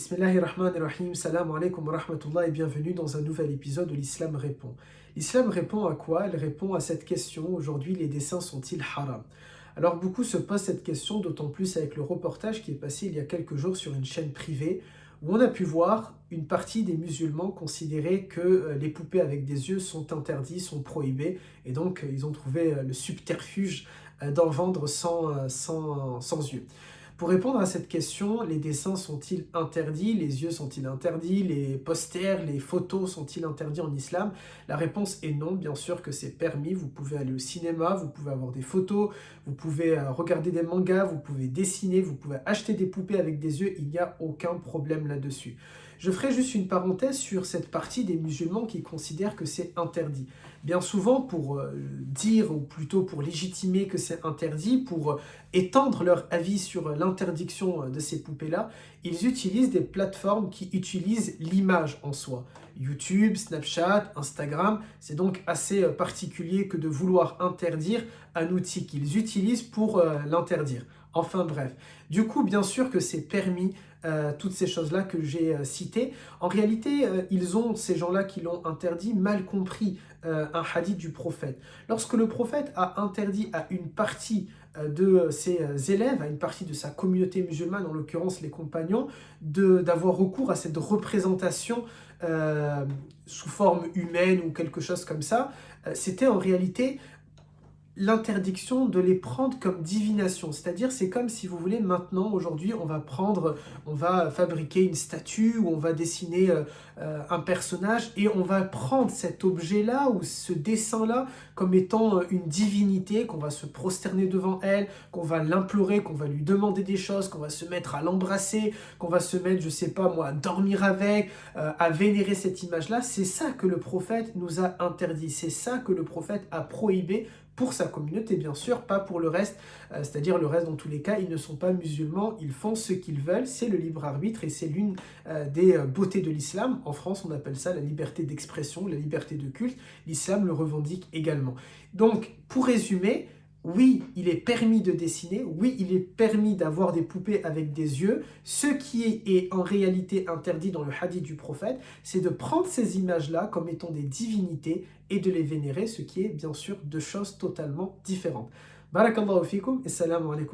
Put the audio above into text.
Bismillahirrahmanirrahim, salam alaikum wa rahmatullah et bienvenue dans un nouvel épisode de l'Islam répond. L'Islam répond à quoi? Elle répond à cette question: aujourd'hui les dessins sont-ils haram? Alors beaucoup se posent cette question, d'autant plus avec le reportage qui est passé il y a quelques jours sur une chaîne privée où on a pu voir une partie des musulmans considérer que les poupées avec des yeux sont interdits, sont prohibées, et donc ils ont trouvé le subterfuge d'en vendre sans yeux. Pour répondre à cette question, les dessins sont-ils interdits? Les yeux sont-ils interdits? Les posters, les photos sont-ils interdits en islam? La réponse est non, bien sûr que c'est permis. Vous pouvez aller au cinéma, vous pouvez avoir des photos, vous pouvez regarder des mangas, vous pouvez dessiner, vous pouvez acheter des poupées avec des yeux, il n'y a aucun problème là-dessus. Je ferai juste une parenthèse sur cette partie des musulmans qui considèrent que c'est interdit. Bien souvent, pour dire, ou plutôt pour légitimer que c'est interdit, pour étendre leur avis sur l'interdiction de ces poupées-là, ils utilisent des plateformes qui utilisent l'image en soi. YouTube, Snapchat, Instagram, c'est donc assez particulier que de vouloir interdire un outil qu'ils utilisent pour l'interdire. Enfin bref, du coup bien sûr que c'est permis, toutes ces choses-là que j'ai citées. En réalité, ces gens-là qui l'ont interdit, mal compris un hadith du prophète. Lorsque le prophète a interdit à une partie de ses élèves, à une partie de sa communauté musulmane, en l'occurrence les compagnons, d'avoir recours à cette représentation sous forme humaine ou quelque chose comme ça, c'était en réalité l'interdiction de les prendre comme divination. C'est-à-dire, c'est comme si vous voulez, maintenant, aujourd'hui, on va fabriquer une statue ou on va dessiner un personnage et on va prendre cet objet-là ou ce dessin-là comme étant une divinité, qu'on va se prosterner devant elle, qu'on va l'implorer, qu'on va lui demander des choses, qu'on va se mettre à l'embrasser, qu'on va se mettre, je sais pas moi, à dormir avec, à vénérer cette image-là. C'est ça que le prophète nous a interdit, c'est ça que le prophète a prohibé pour sa communauté, bien sûr, pas pour le reste, c'est-à-dire le reste, dans tous les cas, ils ne sont pas musulmans, ils font ce qu'ils veulent, c'est le libre arbitre et c'est l'une des beautés de l'islam. En France, on appelle ça la liberté d'expression, la liberté de culte, l'islam le revendique également. Donc, pour résumer, oui, il est permis de dessiner, oui, il est permis d'avoir des poupées avec des yeux. Ce qui est en réalité interdit dans le hadith du prophète, c'est de prendre ces images-là comme étant des divinités et de les vénérer, ce qui est bien sûr deux choses totalement différentes. Barakallahu fikum et salam alaikum.